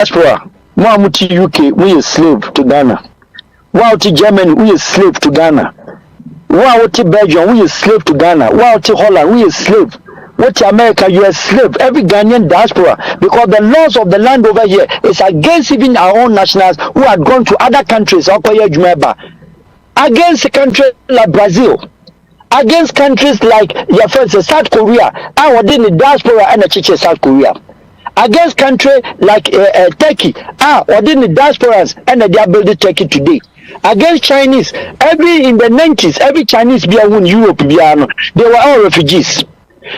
diaspora, Muamuti UK, we are slave to Ghana. Wauti Germany, we are slave to Ghana. Wauti Belgium, we are slave to Ghana. Wauti Holland, we are slave. What America, you are slave. Every Ghanaian diaspora, because the laws of the land over here is against even our own nationals who had gone to other countries. Against a country like Brazil, against countries like your friends South Korea, and within the diaspora and the South Korea. Against country like Turkey, within the diasporas and they are building Turkey today. Against Chinese, in the 90s, every Chinese in Europe, they were all refugees.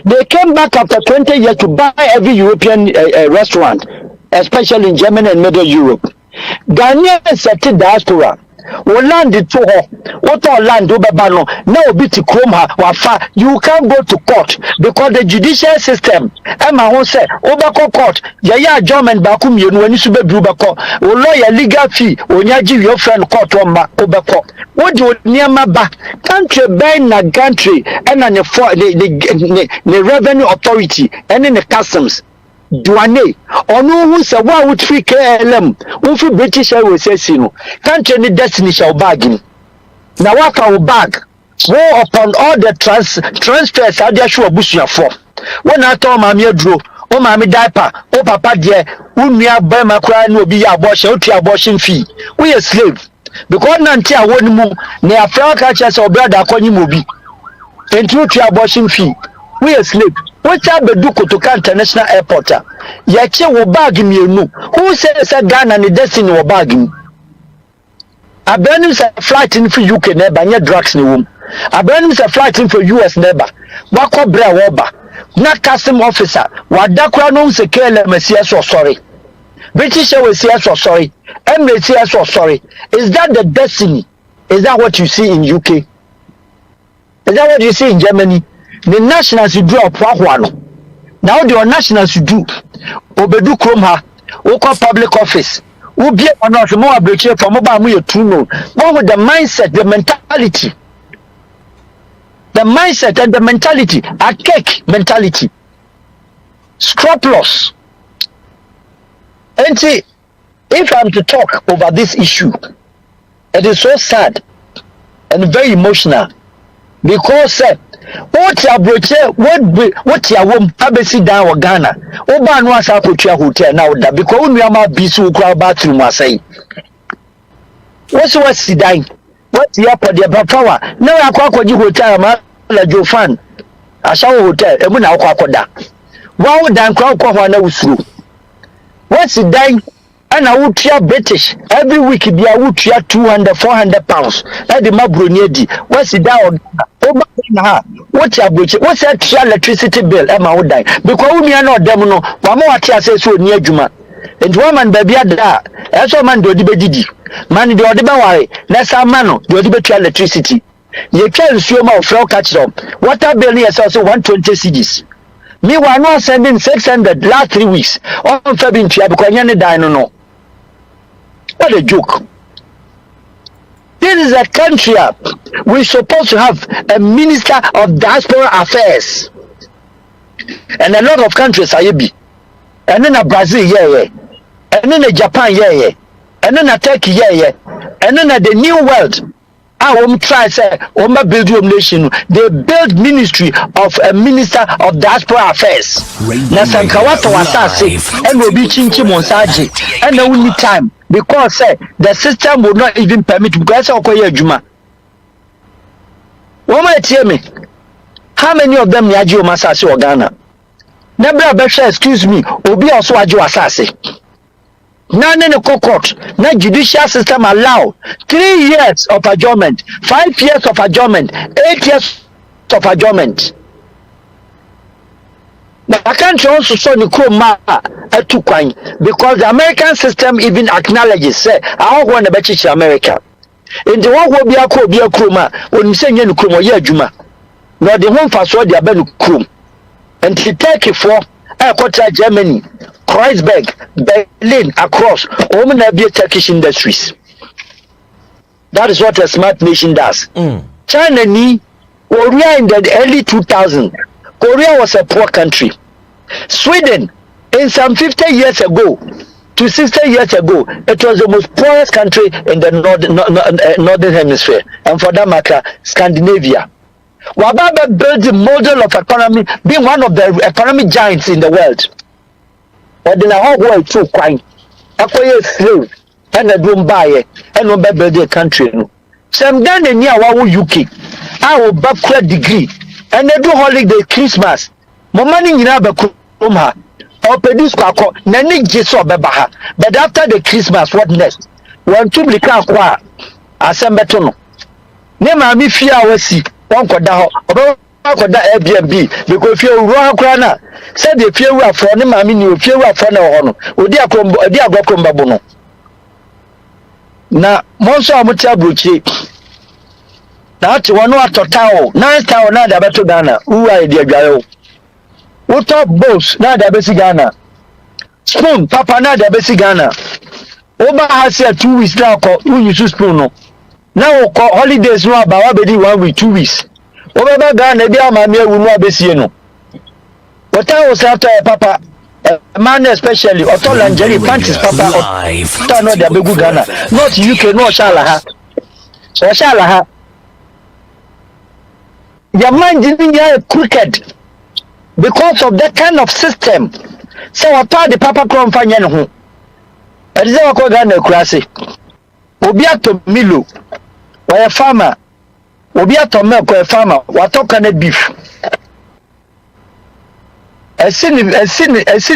They came back after 20 years to buy every European restaurant, especially in Germany and Middle Europe. Ghanaians set diaspora. We landed to her. What all land over Bano? Now be to Kroma Wafa. You can't go to court because the judicial system. Emma who said, Obako court, Yaya German Bakum, you know, when you sube Brubako, or lawyer legal fee, when you give your friend court on Obako. What do you near my back? Country buying a country and the revenue authority and in the customs. Duane ono hu se wa wo tri KLM wo fi British Airways sino country ni destiny shall bag him na waka wo bag wo upon all the transfers adia sho obusia for wo na to ma me aduro o ma me diaper o papa de unua ba makura na obi ya abortion o tu abortion fee we a slave because nanti a woni mu na afra ka cha se obrada akonyi mobi enti tu abortion fee we a slave. Which are the Dukotoka International Airport? Yache wo bag mienu. Who says Ghana ni destiny wo bag? Abenim say flight in for UK neighbor, nye drugs ni wom. Abenim say flight in for US neighbor. Wako bra woba. Na custom officer. Wadakwa no se KLM so sorry. British Airways so sorry. Emirates so sorry. Is that the destiny? Is that what you see in UK? Is that what you see in Germany? The nationals you do a no. Now the nationals you do obedu kromha woko public office wo bie ono so mo abreche for mo ba mo yetu no one with the mindset, the mentality and the mentality, a cake mentality, scrupulous. And see, if I'm to talk over this issue, it is so sad and very emotional because what ya broche what ya wom abesi dan wo Ghana wo ba no asa kotua hotel na wo da because wonu ama bisu kura bathroom asai what si dan what ya pode ba power na wa akwaji hotel ma la Jofan ashawo hotel emu na akwakoda wa wo dan kwa ho na usuru what si dan ana wutua British every week bia wutua 200-400 pounds na de mabroni adi what si dan oba na what ya boche what say electricity bill e ma wo dan because we na odem no wa ma wate ase so oni adwuma enti wa man ba bia da e so man de odi bedidi man de odi ba ware na sa man no de odi betua electricity ye twa nsuo ma ofra catch them water bill ni so 120 cedis me wa no sending 600 last 3 weeks on fa bi ntua because nya ne dan no what a joke. This is a country we're supposed to have a minister of diaspora affairs, and a lot of countries are be, and then a Brazil and then a Japan and then a Turkey and then the new world. I try say build your nation. They build ministry of a minister of diaspora affairs. Na sankawato wasase and will be chinchi monsaji and the only time because the system will not even permit because okoye adwuma. Woman tell me how many of them yaji o masase o Ghana? Nebra be excuse me, obi also aji wasase. None in the court, no judicial system allow 3 years of adjournment, 5 years of adjournment, 8 years of adjournment. Now I can't also show the because the American system even acknowledges say I want to bet America. In the one will be a kroma when you say you kroma ye juma. Now the home for so they are benu krum. And to take it for Germany. Kreuzberg, Berlin, across, women have Turkish industries. That is what a smart nation does. China, Korea in the early 2000s, Korea was a poor country. Sweden, in some 50 years ago, to 60 years ago, it was the most poorest country in the northern hemisphere, and for that matter, Scandinavia. Wababa built the model of economy, being one of the economic giants in the world. But in a whole world too, quite. Acquire slave, and a room buyer, and no better the country. Some done in near UK. I will back degree, and they do holiday Christmas. More money in Abba or produce quack, Nanny Jesso Babaha. But after the Christmas, what next? One two become qua, Assembatono. Name I me fear I see. One could down or Airbnb because you run crana. Said the fear were for them, I mean, you fear were for no honor. Would dear Babono. Now, Monso Mutabuchi. Now, one water tower, 9 tower, not the better Ghana. Who are dear Gayo? What top boss, not the basic Ghana. Spoon, Papa, not the basic Ghana. Oba has said 2 weeks now, who you choose spoon. Now, holidays no about 1 week, 2 weeks. Over Ghana, maybe I'm a mere will not be seen. What I was after Papa, a man especially, or tall and jelly, panties Papa, or not the big Ghana, not UK, no Shalaha. Or Shalaha. Your mind didn't get crooked because of that kind of system. So I thought the Papa Crom Fanyan home. And is our Ghana classy. Obiato Milu, or a farmer. Obiato milk or a farmer, what talking a beef. I seen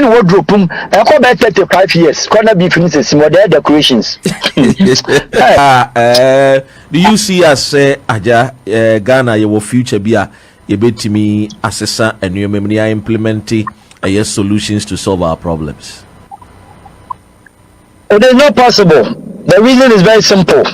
wardrobe, I call back 35 years. Corner beef is more their decorations. Do you see us Aja Ghana your future be a bit to me assessor and you memory implementing solutions to solve our problems? It is not possible. The reason is very simple.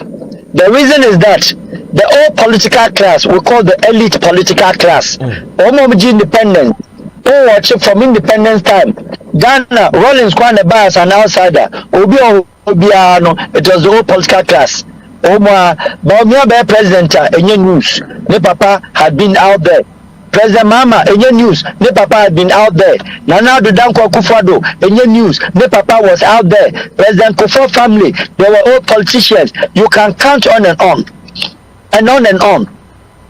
The reason is that the old political class, we call the elite political class, almost independent. Oh, watch it from independence time. Ghana, Rollins, Kwane Bias, an outsider. Obiano, it was the whole political class. Baumia president, any news. Ne Papa had been out there. President Mama, any news. Ne Papa had been out there. Nana Danko Kufado, any news. Ne Papa was out there. President Kufo family, they were all politicians. You can count on and on. And on and on.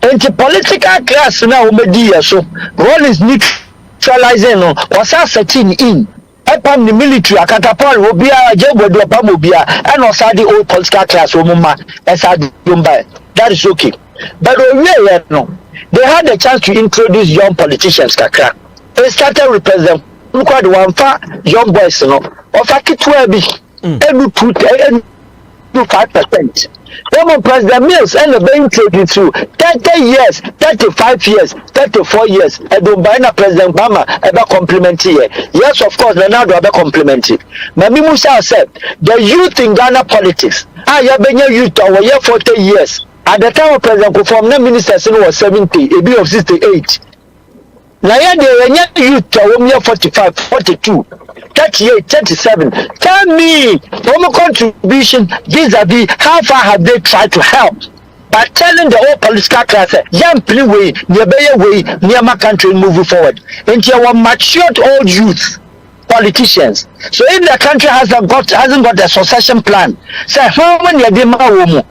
And the political class now, so Rollins need neutralizing was setting in upon the military a catapult will be a jebo do pamobia and also the old political class woman as I that is okay. But no, they had a chance to introduce young politicians kakra. They started with President look at one far young boys no of a kit will be every 5%. Former President Mills and the being taken through 30 years, 35 years, 34 years. I don't buy a President Obama about complimenting. Yes, of course, now do about complimenting. Mami Musa said the youth in Ghana politics. I have been a youth over here 40 years. At the time of President Kufo, the minister was 70, a bit of 68. Now, the youth 45, 42, 38, 37. Tell me, what contribution vis-a-vis how far have they tried to help? By telling the whole political class, young play way, near my country moving forward. Into our matured old youth politicians. So if the country hasn't got a succession plan, say how many of them are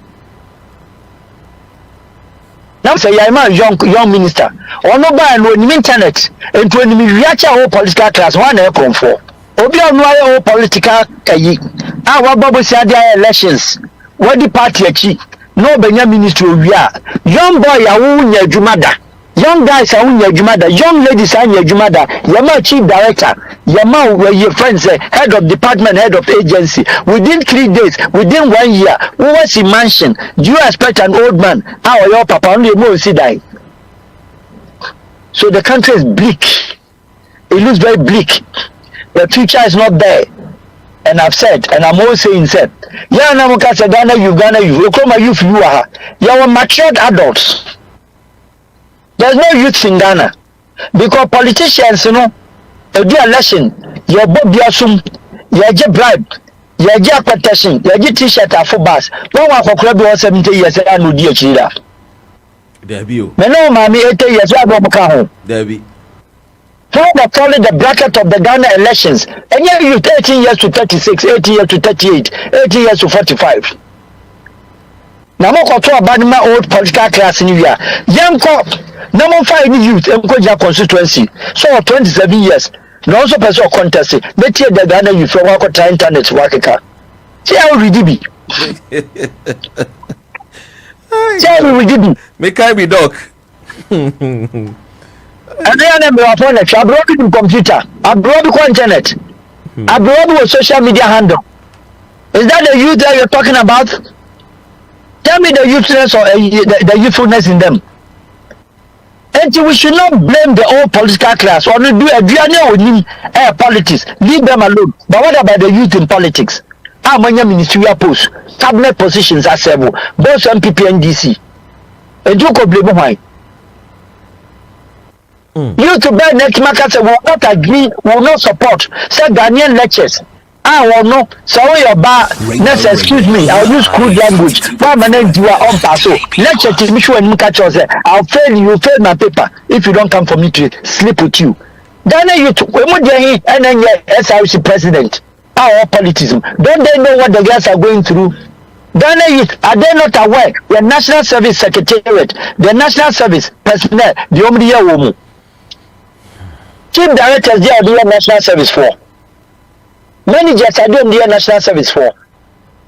now say I'm a young minister. Or no buy no internet and when we reach our political class one come for. Obi no our political kayi. Our bubble say their elections. What the party achi? No benya ministry we are. Young boy ya wu nya adwumada. Young guys are nya adwumada. Young ladies are nya adwumada. Yama chief director. Yama were your friends head of department, head of agency. Within 3 days, within 1 year, who was in mansion? Do you expect an old man? How your papa only more see die? So the country is bleak. It looks very bleak. The future is not there. And I've said, and I'm always saying, said, yeah, Namuka said, Ghana, you come youth, you are. You are matured adults. There's no youth in Ghana. Because politicians, you know, a do election, your Bob Yasum, your J bribe, your J petition, your J t-shirt for bus. No one for club 70 years and no dear Chida. There be you. No, mammy, 80 years, I won't come home. There be. Find and follow the bracket of the Ghana elections. And yeah, you 18 years to 36, 18 years to 38, 18 years to 45. Now, I'm going to talk about my old political class in India. Young cop, number 5 youth, and go constituency. So, 27 years. No, also person contest. Let's hear the Ghana youth from our internet work. See how we did it. See how we did it. Make I be dog. And then I'm upon it. I brought it in computer. I brought it on internet. I brought it with social media handle. Is that the youth that you're talking about? Tell me the youthfulness or the youthfulness in them. And we should not blame the old political class or do a politics. Leave them alone. But what about the youth in politics? How many ministerial posts, cabinet positions are several, both MPP and DC? And you could blame why? You to buy next market will not agree, will not support. Say Ghanaian lectures. I will no. So your bar. Let's excuse me. I'll use crude language. Why my name you are on paso? Lecture to me when catch us. I'll fail you. Fail my paper if you don't come for me to sleep with you. Then you to and then SRC president. Our politism. Don't they know what the guys are going through? Ghana youth, are they not aware? The National Service Secretariat, the National Service personnel, the Omniya woman. Chief directors, they are doing national service for. Managers are doing their national service for.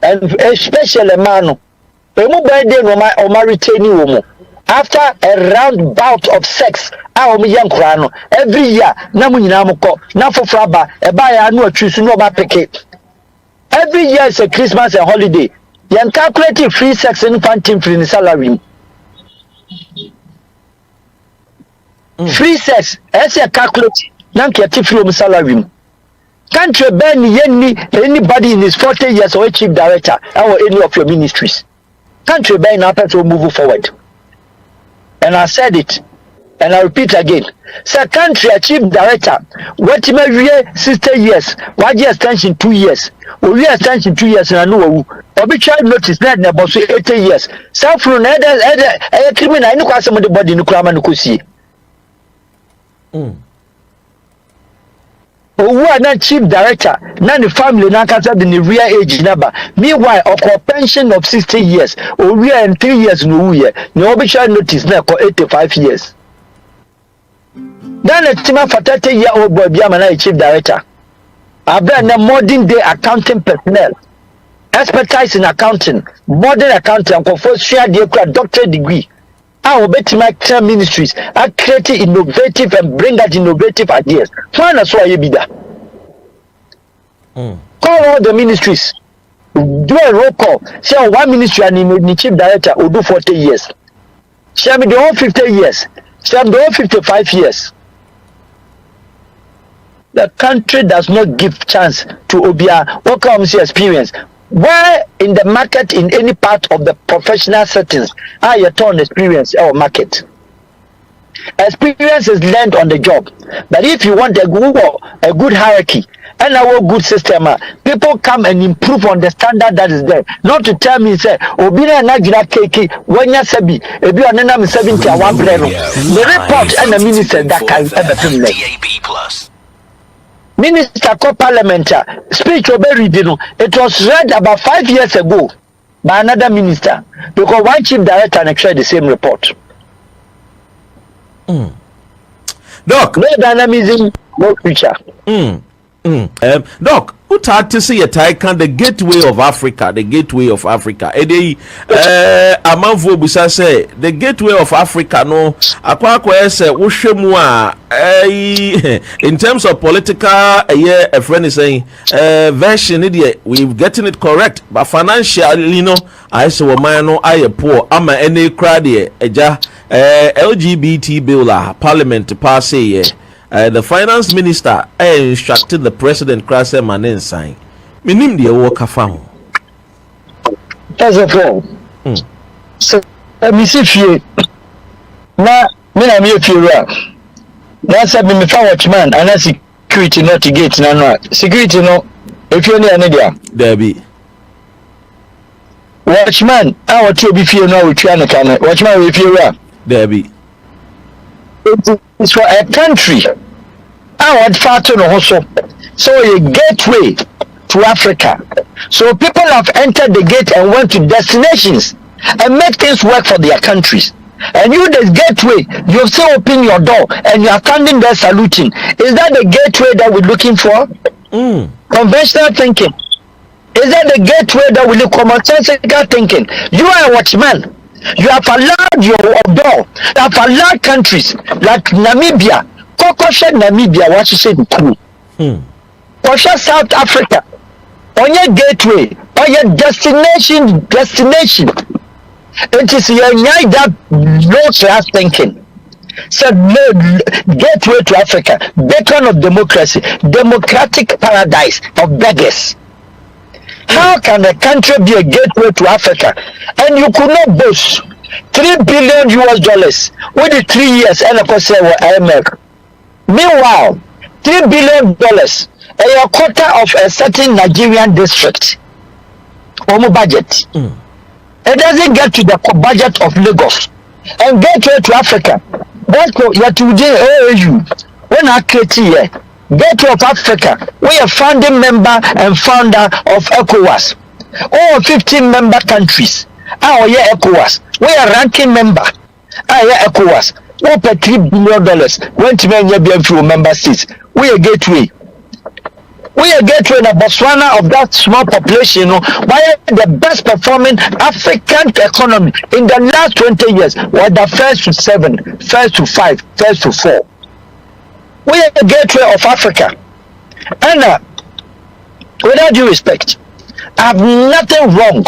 And especially man, after a round bout of sex, every year, every year is a Christmas and holiday. You calculate free sex and infantile free salary. Free sex, as a calculate, non-creative from salary. Country ban anybody in his 40 years or a chief director or any of your ministries. Country ban up to move forward. And I said it, and I repeat again. Say country a chief director, what you may 60 years, 1 year extension 2 years, or year extension 2 years, and I know. Obituary notice that about 80 years. Some from a criminal, I know some of the body in the crime and see. Who are not chief director, not the family, not considered in the real age number. Meanwhile, a pension of 60 years, or we are in 3 years, no year, no obituary notice now for 85 years. Then a team for 30-year-old boy, Biamana, chief director. I've been a modern day accounting personnel, expertise in accounting, modern accounting, and for share the doctorate degree. I will bet my ministries are creating innovative and bring out innovative ideas. Find us why you be there. Call all the ministries. Do a roll call. Say one ministry and the chief director will do 40 years. Shall be the whole 50 years. Shall be the whole 55 years. The country does not give chance to Obia. What comes your experience? Where in the market, in any part of the professional settings, are you turn experience or market? Experience is learned on the job. But if you want a good hierarchy and a good system, people come and improve on the standard that is there. Not to tell me, say, Obina Najina Keki, when you sabi, if you are 70 and 1 brero. The report and the minister that can ever DAB+. Minister co-parliamentar speech it was read about 5 years ago by another minister because one chief director and shared the same report. Doc, no dynamism, no future. Doc, what hard to see a Taikan, the gateway of Africa, the gateway of Africa. Amanfo Busa say the gateway of Africa no akwa say wohwemua in terms of political a friend is saying version we've getting it correct, but financially no I say woman no I poor ama any crowd eja LGBT bill parliament pass the finance minister instructed the president Krase Manen sign. Minim de work afam. First of all, so me see fear. Na me na me fear. Na say me fa watchman and security not to gate na no. Security no if you near there. There be. Watchman, I want to be fear no we try no can. Watchman we fear. There be. It's for a country I want far to know so a gateway to Africa. So people have entered the gate and went to destinations and make things work for their countries. And you, the gateway, you've still opened your door and you are standing there saluting. Is that the gateway that we're looking for? Conventional thinking. Is that the gateway that we look commonsensical thinking? You are a watchman. You have allowed your door. You have allowed countries like Namibia. Kokosha Namibia, what you say, Kokosha South Africa. On your gateway, on your destination. It is your that low class thinking. So gateway to Africa, beacon of democracy, democratic paradise of beggars. How can a country be a gateway to Africa and you could not boast $3 billion with the 3 years and of course IMF? Meanwhile, $3 billion a quarter of a certain Nigerian district budget. It doesn't get to the budget of Lagos and gateway to Africa. That's what you do. When I create here, Gateway of Africa, we are founding member and founder of ECOWAS. All 15 member countries are ECOWAS. We are ranking member. ECOWAS. We pay $3 billion. Went to many few member states. We are gateway. We are gateway in Botswana of that small population. Why the best performing African economy in the last 20 years was the first to 7, first to 5, first to 4. We are the gateway of Africa. And with all due respect, I have nothing wrong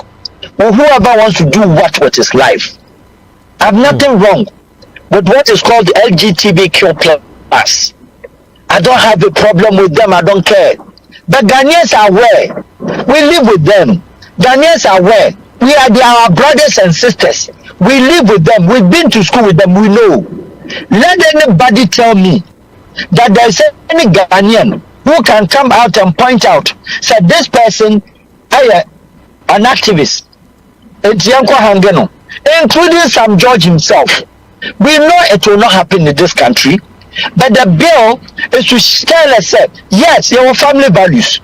with whoever wants to do what with his life. I have nothing wrong with what is called the LGBTQ+. I don't have a problem with them. I don't care. But Ghanaians are aware. We live with them. Ghanaians are aware. They are our brothers and sisters. We live with them. We've been to school with them. We know. Let anybody tell me that there is any Ghanaian who can come out and point out, say this person is an activist, including Sam George himself. We know it will not happen in this country, but the bill is to tell us that yes, your family values.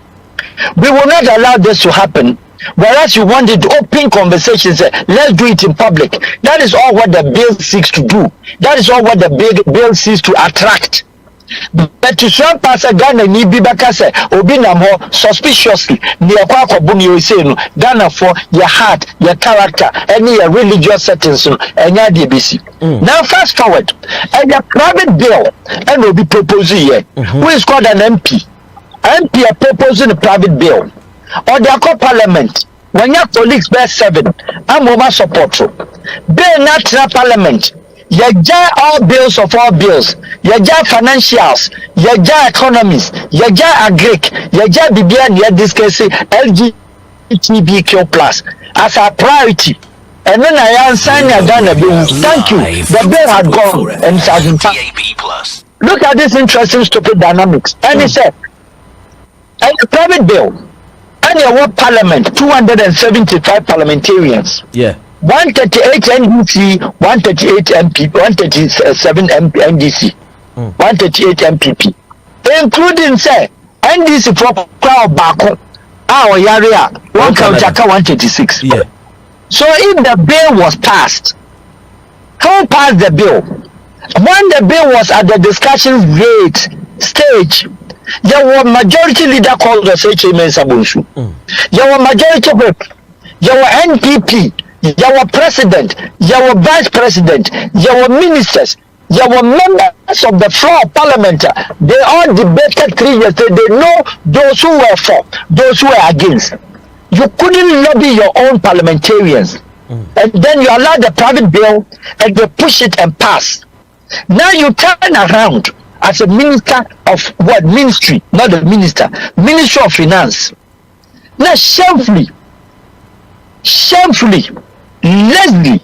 We will not allow this to happen. Whereas you wanted open conversations, let's do it in public. That is all what the bill seeks to do. That is all what the bill seeks to attract. But to some person Ghana ni bi baka say obi nam ho suspiciously near kwa kwabu ni say no Ghana for your heart, your character, any your religious settings no enya de besi. Now fast forward, and the private bill and will be proposing here. Who is called an MP? MP are proposing a private bill. Or the parliament. When your colleagues bear 7, I'm over support. Bill natural parliament. Yaja all bills of all bills. Yaja financials. Yaja economies. Yaja agric. Yaja BBN. Yaja discussing LGBTQ+ as a priority. And then I answer Ghana bill. Thank you. The bill had gone and it has been passed. Look at this interesting stupid dynamics. And he said, and the private bill, and your work parliament, 275 parliamentarians. Yeah. 138 NDC, 138 MP, 137 NDC, 138 MPP, including say NDC for crowd back our area 136. Yeah. So if the bill was passed, who passed the bill? When the bill was at the discussion rate stage, there were majority leader called the HMN Sabunshu. There were majority whip. There were NPP. There were president. There were vice president. There were ministers. There were members of the floor of parliament. They all debated 3 years. They know those who were for, those who were against. You couldn't lobby your own parliamentarians. And then you allow the private bill and they push it and pass. Now you turn around as a minister of what? Ministry, not the minister. Ministry of Finance. Now shamefully, lesly,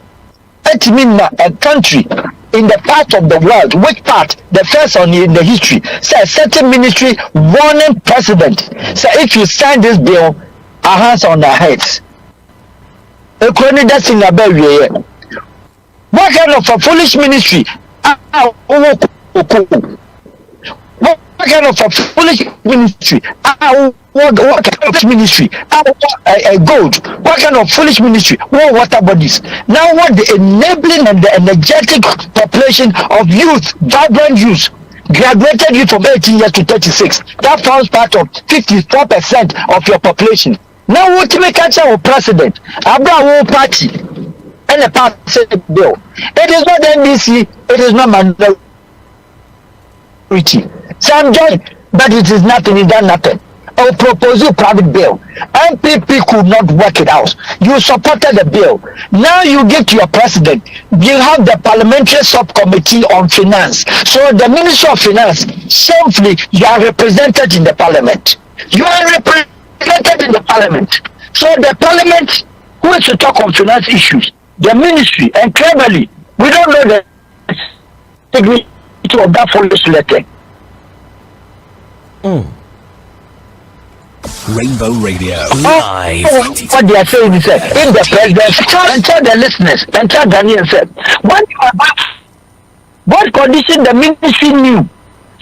it means a country in the part of the world, which part? The first one in the history. Say a certain ministry warning president. So if you sign this bill, our hands on our heads. What kind of a foolish ministry? What What kind of a foolish ministry? What kind of ministry? Gold. What kind of foolish ministry? What water bodies? Now, what the enabling and the energetic population of youth, vibrant youth, graduated youth from 18 years to 36. That forms part of 54% of your population. Now, what to make a president? Abraham party and a party bill. It is not NDC. It is not minority. So I'm joined, but it is nothing. It done nothing. I'll propose you private bill. MPP could not work it out. You supported the bill. Now you give to your president. You have the parliamentary subcommittee on finance. So the Ministry of Finance, shamefully, you are represented in the parliament. You are represented in the parliament. So the parliament, who is to talk on finance issues, the ministry, and cleverly, we don't know the signature of that foolish letter. Rainbow Radio Live. What they are saying is that if the president and tell the listeners and tell Ghanaians said, what condition the ministry knew?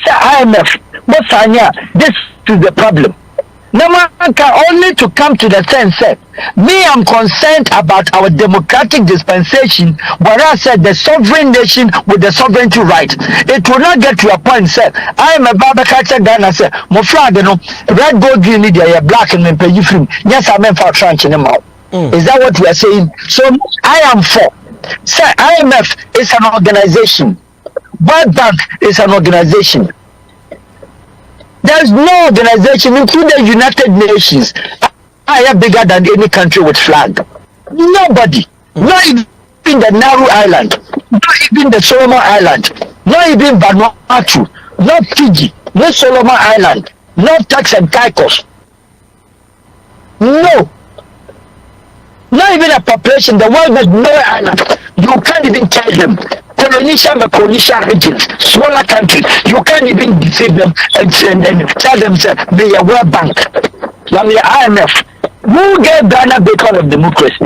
Say IMF, but Sanya, this is the problem. No man can only to come to the sense that me, I'm concerned about our democratic dispensation, where I said the sovereign nation with the sovereignty right. It will not get to a point, said I am a Babakacha Ghana, said, Mofrag, red, gold, green, media, black, and pay you free. Yes, I'm for tranching them out. Is that what we are saying? So I am for. Say IMF is an organization. World Bank is an organization. There's no organization, including the United Nations, are bigger than any country with flag. Nobody. Not even the Nauru Island. Not even the Solomon Island. Not even Vanuatu. Not Fiji. Not Solomon Island. Not Turks and Caicos. No. Not even a population. The world has no island. You can't even tell them. Colonial regions, smaller countries, you can't even deceive them and tell them that they are World Bank, they are IMF. Who gave Ghana because of democracy?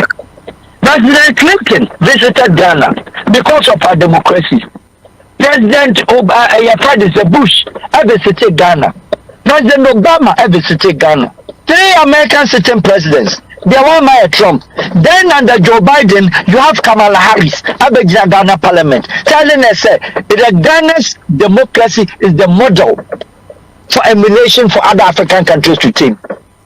President Clinton visited Ghana because of our democracy. President Bush visited Ghana. President Obama visited Ghana. 3 American sitting presidents. They want my Trump. Then under Joe Biden, you have Kamala Harris, Abidjan Ghana Parliament, telling us that Ghana's democracy is the model for emulation for other African countries to take.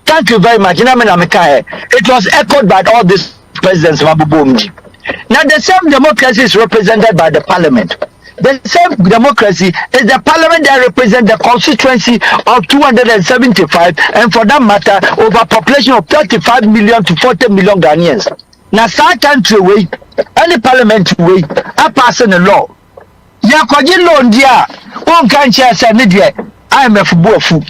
Thank you very much. It was echoed by all these presidents. Now the same democracy is represented by the Parliament. The same democracy is the parliament that represents the constituency of 275, and for that matter, over a population of 35 million to 40 million Ghanaians. Now, some country way, any parliament way, are passing a law. Yakwaji loan dia, one can't say media. IMF bofu.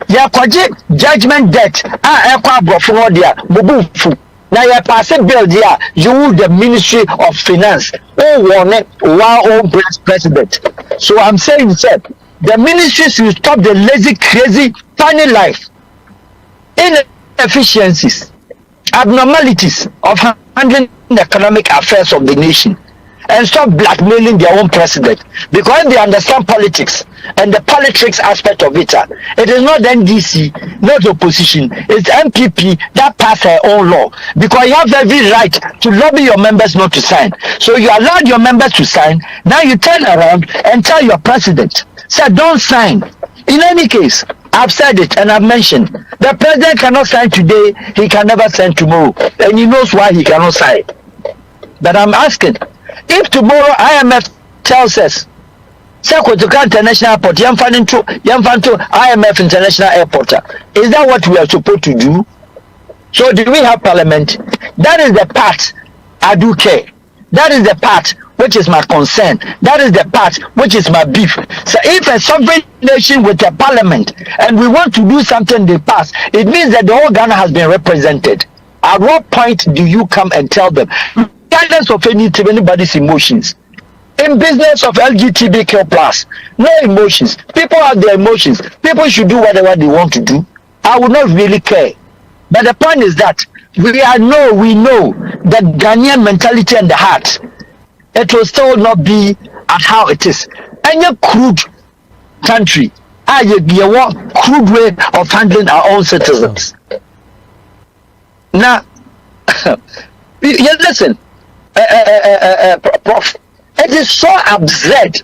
Yakwaji judgment debt, ekwa bofu dia, bubu. Now you pass a bill there, you the Ministry of Finance, one president. So I'm saying, sir, the ministry should stop the lazy, crazy, funny life, inefficiencies, abnormalities of handling the economic affairs of the nation, and stop blackmailing their own president. Because they understand politics and the politics aspect of it. It is not NDC, not opposition. It's MPP that pass their own law. Because you have every right to lobby your members not to sign. So you allowed your members to sign. Now you turn around and tell your president, say, don't sign. In any case, I've said it and I've mentioned, the president cannot sign today, he can never sign tomorrow. And he knows why he cannot sign. But I'm asking, if tomorrow IMF tells us, Sekotoka International Airport, Yamfanto IMF International Airport, is that what we are supposed to do? So do we have parliament? That is the part I do care. That is the part which is my concern. That is the part which is my beef. So if a sovereign nation with a parliament and we want to do something they pass, it means that the whole Ghana has been represented. At what point do you come and tell them? Regardless of anybody's emotions. In business of LGBTQ plus, no emotions. People have their emotions. People should do whatever they want to do. I would not really care. But the point is that we know the Ghanaian mentality and the heart. It will still not be at how it is. Any crude country, you want crude way of handling our own citizens. Now, you listen, Prof. It is so absurd.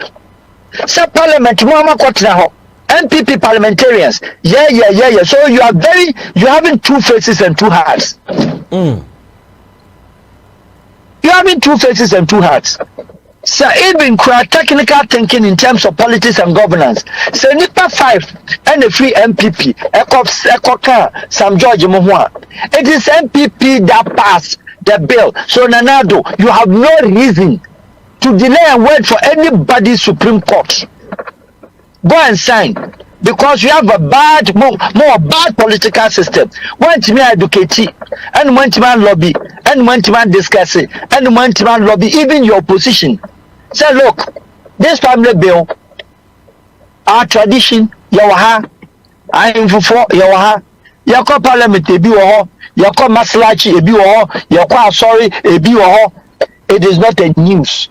So Parliament, MPP parliamentarians, yeah. So you having two faces and two hearts. You having two faces and two hearts. So even technical thinking in terms of politics and governance. So NIPA 5 and the free MPP, Ekoka, Sam George Mohua. It is MPP that passed the bill. So Nanado, you have no reason to delay and wait for anybody's Supreme Court. Go and sign. Because you have a more bad political system. One to me educate, and one to man lobby, and one to man discuss it, and one to man lobby, even your opposition. Say, look, this family bill, our tradition, Yawaha, I am for Yawaha, Yako Parliament, a biwa, Yako Maslachi, a biwa, Yako sorry, a biwa. It is not a news.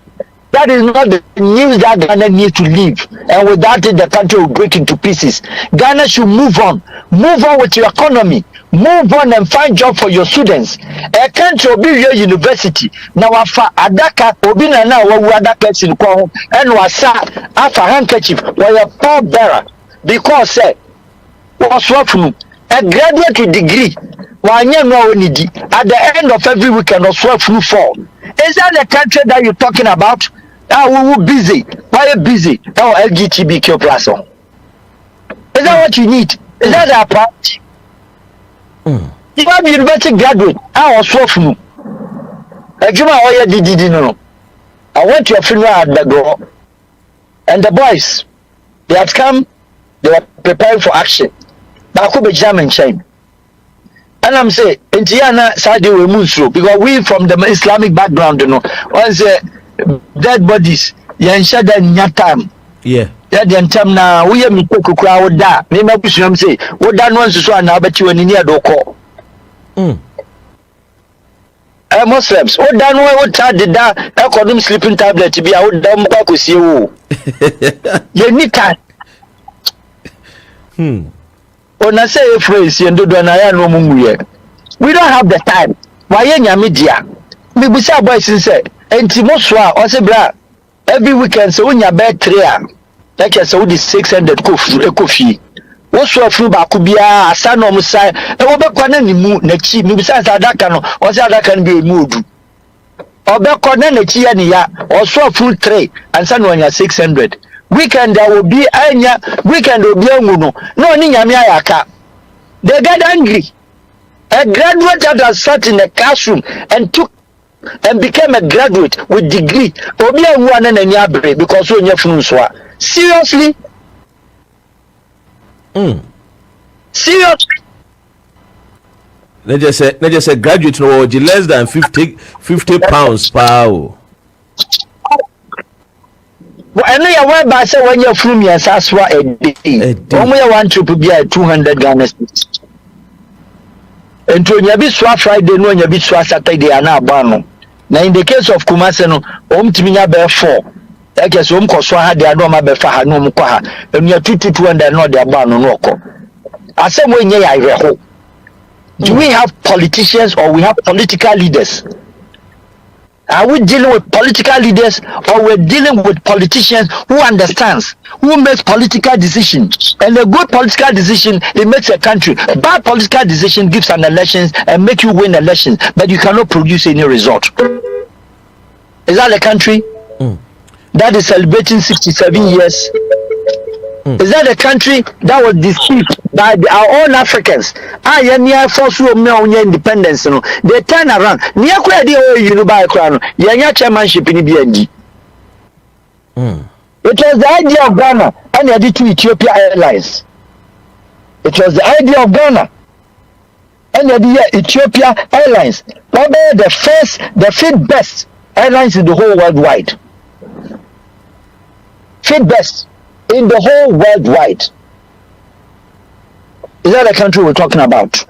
That is not the news that Ghana needs to live. And without it, the country will break into pieces. Ghana should move on. Move on with your economy. Move on and find job for your students. A country will be your university. Now, Adaka, Obina now, Adaka, and Wasa, after handkerchief, were a poor bearer. Because, what's wrong from a graduate with degree, at the end of every weekend, or swap through fall. Is that the country that you're talking about? We busy. Why are you busy? Oh, LGBTQ plus. Is that what you need? Is that our priority? If I'm a university graduate, I was so from. I went to a funeral at the door, and the boys, they had come, they were preparing for action. But I could be German chain. And I'm saying, Indiana Saudi will move through because we from the Islamic background, once dead bodies, you ensure that in your time. Yeah. That the time now, we have me cook crowd that. Maybe I'm say, what that one's so now, but you in near do call. Muslims, what that one, what did that? I call them sleeping tablet to be out dumb back with you. You need time. When I say a phrase, we don't have the time. Why in your media? We be say boys say, and Timoswa or say bra every weekend so when your bed 3 like I said 600 coffee. What's your food bakubia, a son of Messiah, and over corner ni mu next me besides that can or that can be moved. Or back corner next year or so full tray and son when you're 600. Weekend there will be anya weekend will be no ninyamiaka. They get angry. A graduate that has sat in a classroom and became a graduate with degree obi one and nyabre because when you funu so seriously seriously they just say graduate no less than 50 pounds per hour. Well, I know you went by say when you're from your Saswa a day. Only one trip will be at 200 Ghana cedis. And to your Biswa Friday, no, your Biswa Saturday, and now Bano. Now, in the case of Kumaseno, to me, bear 4. I guess Koswa had the Adoma Befa, no Mukaha, and you're 2 and not their Bano Noko. I said, when ye I reho. Do we have politicians or we have political leaders? Are we dealing with political leaders or we're dealing with politicians who understands, who makes political decisions? And a good political decision, it makes a country. Bad political decision gives an elections and make you win elections, but you cannot produce any result. Is that a country that is celebrating 67 years? Is that a country that was deceived by our own Africans? Near force independence. They turn around. Near chairmanship in BNG. It was the idea of Ghana and the to Ethiopia Airlines. It was the idea of Ghana and the Ethiopia Airlines. Probably the fifth best airlines in the whole worldwide. Fifth best in the whole worldwide. Is that the country we're talking about?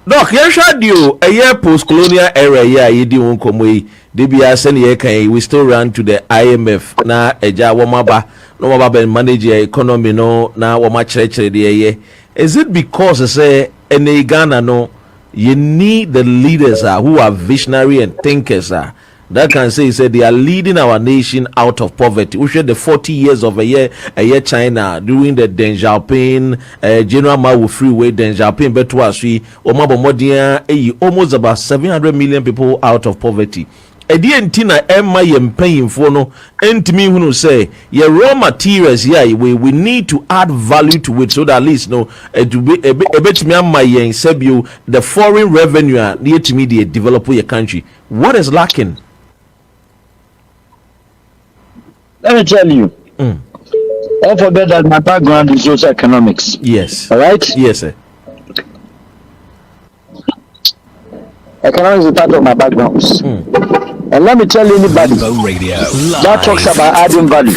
Doc, you showed you a year post-colonial era. Yeah, you didn't come away. We still run to the IMF. Na eja wamaba no about manage your economy no na wo ma chere de is it because say in Ghana no you need the leaders who are visionary and thinkers that can say they are leading our nation out of poverty. We share the 40 years of a year China during the Deng Xiaoping General Mao freeway. Deng Xiaoping betwasi omabomodia almost about 700 million people out of poverty. Edi entina emma yempanyimfo no entimi hunu say your raw materials here we need to add value to it so that at least no ebetimi amma yen sebio the foreign revenue near to me dey develop your country. What is lacking? Let me tell you. Don't forget that my background is also economics. Yes. All right? Yes, sir. Economics is part of my background. And let me tell you anybody that talks about adding value.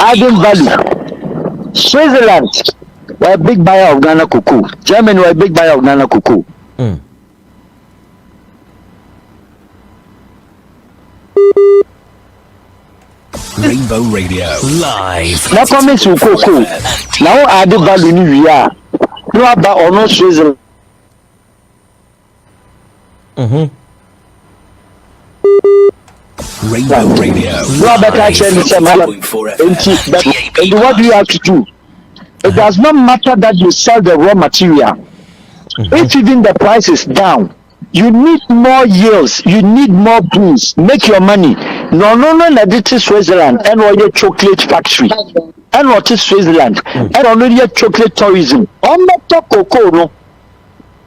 Adding value. Switzerland were a big buyer of Ghana cocoa. Germany were a big buyer of Ghana cocoa. Rainbow Radio live. Now coming to cocoa. Now adding value in Ria. No about or no Switzerland. Rainbow Radio. No better actually and what do you have to do? It does not matter that you sell the raw material. If even the price is down, you need more yields, you need more beans, make your money. No, this is Switzerland and all your chocolate factory. And what is Switzerland? And already a chocolate tourism. On the cocoa, no.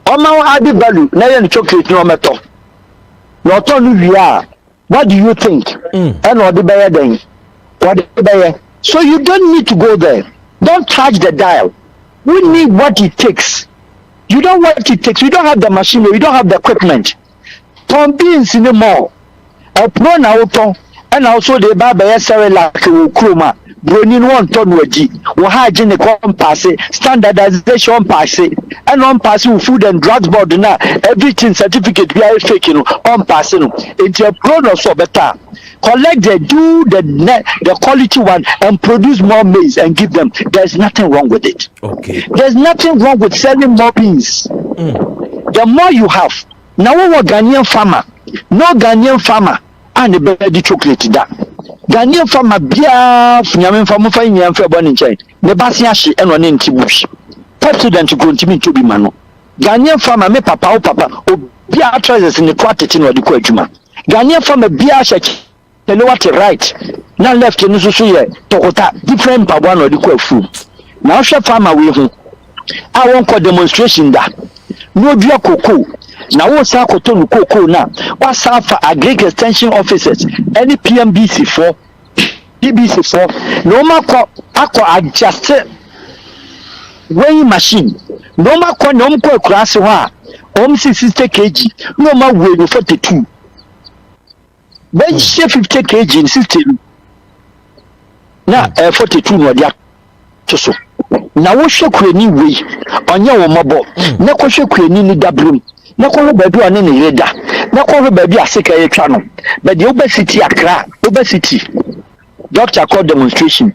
On our added value, now chocolate no matter. Not only we are. What do you think? And what the buyer then? What the buyer? So you don't need to go there. Don't charge the dial. We need what it takes. You don't want what it takes. You don't have the machinery. You don't have the equipment. Tom beans in the mall. A pro now, and also the barber like Kroma. Bronin one ton waji. We hygiene compass, standardization pass, and on passing food and drugs board now. Everything certificate we are faking on passing. It's a product so better. Collect the quality one and produce more maize and give them. There's nothing wrong with it. Okay. There's nothing wrong with selling more beans. The more you have. Now we're Ghanaian farmer. No Ghanaian farmer and the better chocolate that. Ghanaian farmer bia nyame farmer fa nyam fa bɔ ne nkyɛn ne ba se ahye ɛna ɔne nti bush president go ntimi to bi ma no Ghanaian farmer me papa bia treasures ne to atete na ɔde kɔ adwuma Ghanaian farmer bia hyɛ tell what right na left no so yɛ tokota different pabwa na ɔde kɔ afu na ɔhwɛ farmer we ho a wɔn kɔ demonstration da no dua cocoa na wo sa koto no cocoa na wa sa fa agric extension officers any PMBC for PBC for no ma akọ adjust weighing machine no ma kọ no mko akurase ho a 60 kg no ma weigh no 42 ben 50 kg in 60 na 42 no dia to so na wo hwe kurani wei onye wo mobo na ko hwe kurani ni dabrum na ko baabi ane ne yeda na ko baabi aseka yetwa no but the obesity akra obesity doctor called demonstration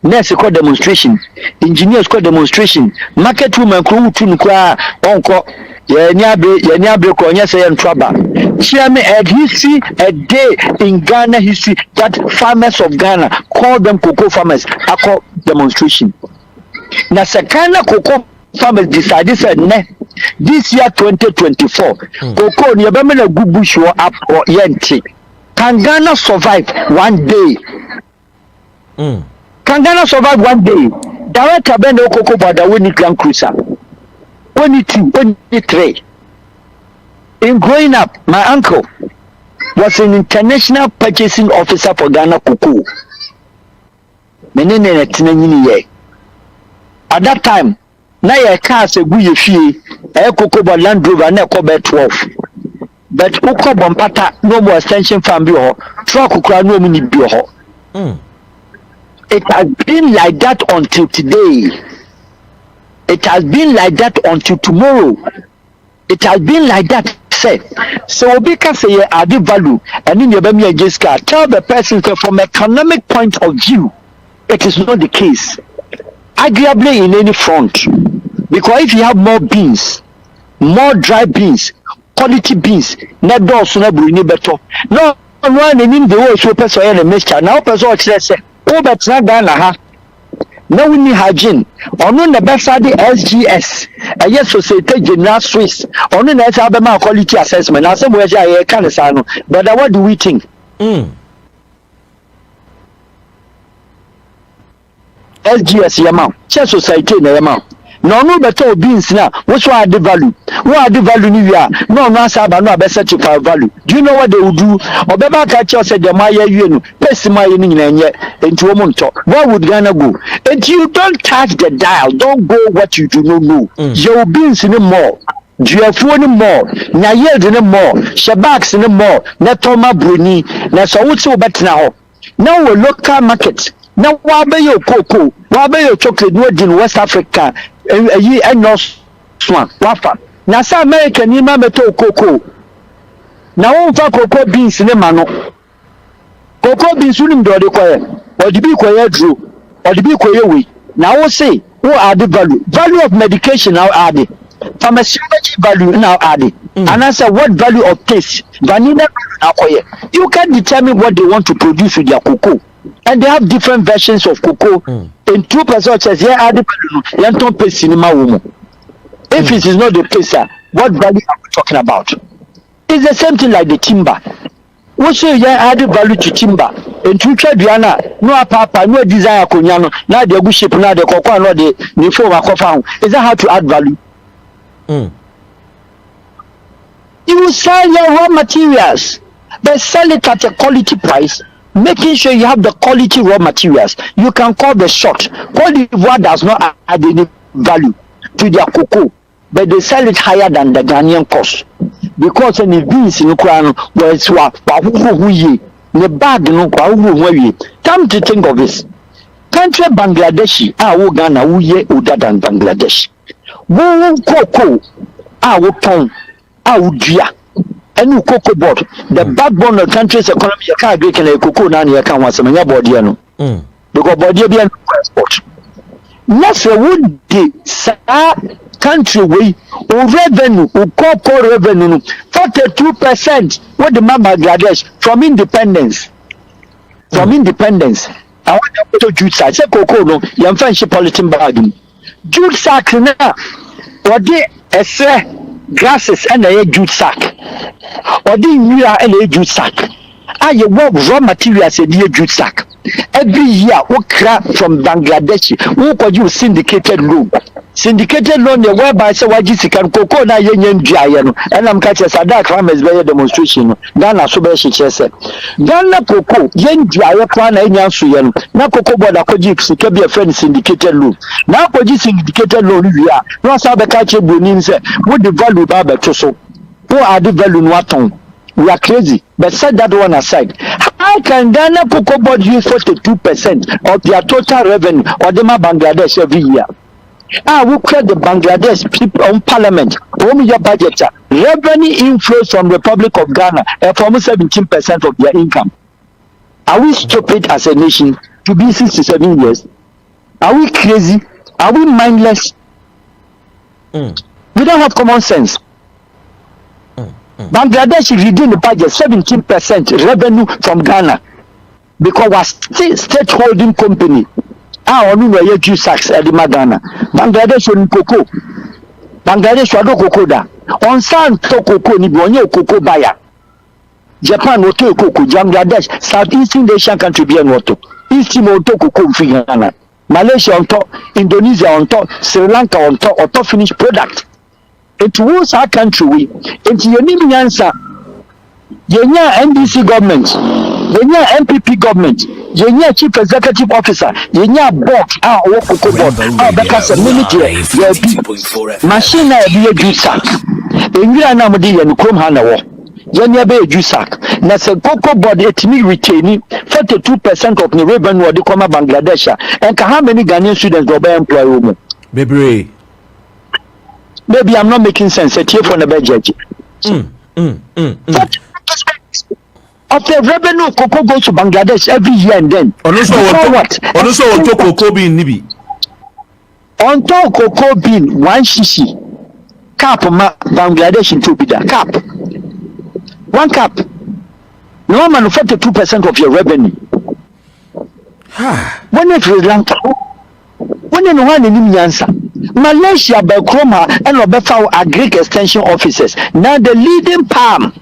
nurse called demonstration engineers called demonstration market woman ko wutu no kwa onko ye ni abre ko onye say entraba share me a history a day in Ghana history that farmers of Ghana call them cocoa farmers akọ demonstration na sekana cocoa farmers decided said this year 2024 cocoa ni ebe me na gubush wo up or yenti can Ghana survive one day Can Ghana survive one day? Director Ben Cocoa Border we need Grand Cruiser. We need 2, we need 3. In growing up, my uncle was an international purchasing officer for Ghana cocoa. At that time, na your car se gu ye fie, cocoa board Land Rover na ko be 12. But cocoa bompata no more extension farm bi ho, truck kura no mu ni bi ho. It has been like that until today. It has been like that until tomorrow. It has been like that. Say, so we can say added value, and in your Jessica, tell the person from economic point of view, it is not the case. Arguably in any front, because if you have more beans, more dry beans, quality beans, not those na bring better. No one in the way so person and mixture. Now person say, oh but not Ghana ha. Now we need hygiene. On the best side the SGS, a yes society general Swiss. On the next Alabama quality assessment. Now somewhere I can't say no. But what do we think? SGS yama, chess society na yama. No better beans now. Which one add value? What add value ni we are? No saba no be certified value. Do you know what they will do? Obeba catch us say the maya you pesi maya ni nyanye enti wo monto. Where would Ghana go? And you don't touch the dial. Don't go what you do not know. Your beans ni more. Duafuo ni more. Na yield ni more. Shabaks ni more. Na toma bruni. Na so wuti wo betena ho. Now we local market. Now what be your cocoa? What be your chocolate? No in West Africa. And North Swan, Wafa. Now, some American, you remember to cocoa. Now, over cocoa beans in the mano. Cocoa beans wouldn't do the choir, or the big choir drew, or the big choir way. Now, we'll say, who are the value? Value of medication now added. Pharmacology value now added. And I said, what value of taste? Vanilla now choir. You can determine what they want to produce with their cocoa. And they have different versions of cocoa. In 2% says, yeah, add the cinema woman. If it is not the place, what value are we talking about? It's the same thing like the timber. We say, yeah, add value to timber. In future, Diana, no papa, no desire, Kunyano, now the good ship, now the cocoa, no the form of coffee. Is that how to add value? You sell your raw materials, but sell it at a quality price. Making sure you have the quality raw materials. You can call the short. Cote d'Ivoire does not add any value to their cocoa, but they sell it higher than the Ghanaian cost. Because any beans in Ukraine, where it's the bag no come to think of this. Country Bangladeshi, Ghana, we older than Bangladesh. Wo cocoa, ton, dia. And cocoa board, the backbone of the country's economy, you can't break in a cocoa now, you can't want some of your body. Because body be an export. Next, would the country way or revenue or cocoa revenue 42% what the Bangladesh from independence. From independence. I want to jute sack. Say cocoa no, you find she polythene bag. Jute sack now. What they grasses and a jute sack. Or the mirror and a jute sack. I work raw materials a jute sack. Every year, we crack from Bangladesh. We could use syndicated loan. Syndicated loan, whereby say why you can cocoa na yen giant. And I'm catching Sadak farmers by demonstration. Ghana so be she said. Ghana cocoa yen giant plan and yan na cocoa board a could be a friend syndicated loan. Now could you syndicated loan we are. No sabe catch bonin say what the value baba to so. Who are the value no aton? We are crazy, but set that one aside. How can Ghana Cocoa Board use 42% of their total revenue or the Bangladesh every year? We create the Bangladesh people on parliament. Your budget revenue inflows from Republic of Ghana from 17% of their income. Are we stupid as a nation to be 67 years? Are we crazy? Are we mindless? We don't have common sense. Bangladesh is reducing the budget 17% revenue from Ghana because we are still state holding company. Only we use sacks at the Ghana. Bangladesh on cocoa. Bangladesh wado cocoa da. On san to cocoa ni bonye cocoa buyer. Japan woto cocoa. Bangladesh Southeast Asian country be woto. East Timor to cocoa free Ghana. Malaysia on top, Indonesia on top, Sri Lanka on top, or top finished product. It was our country we into your name answer yenya NDC government yenya MPP government yenya chief executive officer yenya board work board because community machine na be a juice sack enwira na mode ye no krom ha na wo yenya be a juice sack na se cocoa board etimi retain 42% of the revenue of the Bangladesh and how many Ghanaian students go by employ women bebre. Maybe I'm not making sense. It's here for the budget. of the revenue of cocoa goes to Bangladesh every year and then. Also cocoa bean nibi. On top cocoa bean 1 cc cap Bangladesh into bida cap. 1 cap. No man 42% of your revenue. When it Sri Lanka, when you want any answer, Malaysia by Chroma and Obefa agric extension officers. Now the leading palm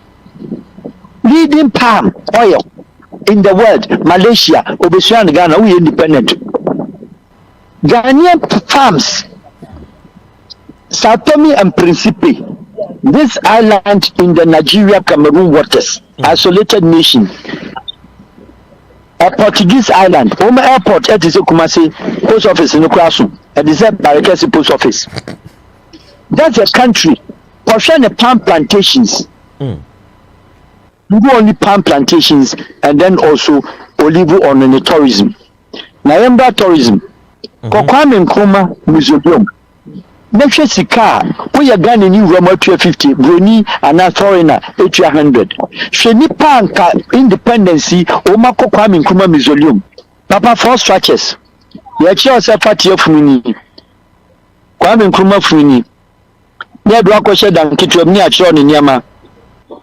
oil in the world, Malaysia, Obesia and Ghana, we independent. Ghanaian farms, Sao Tome and Principe, this island in the Nigeria-Cameroon waters, isolated nation. A Portuguese island, home airport, it is a Kumasi post office in Ukrasu, and is a Barakasi post office. That's a country, portion of palm plantations. We do only palm plantations and then also olive on the tourism. Naemba tourism. Kokwame Nkrumah museum. Next sika, we are Ghana new Roma 250, Bruni and a foreigner 800. Sheni Panka independency, Oma Kokwame Nkrumah museum. Papa 4 structures. Yachi yourself at your Funi. Kwame Nkrumah Funi. Near Drako shed and Kitro near Chon in Yama.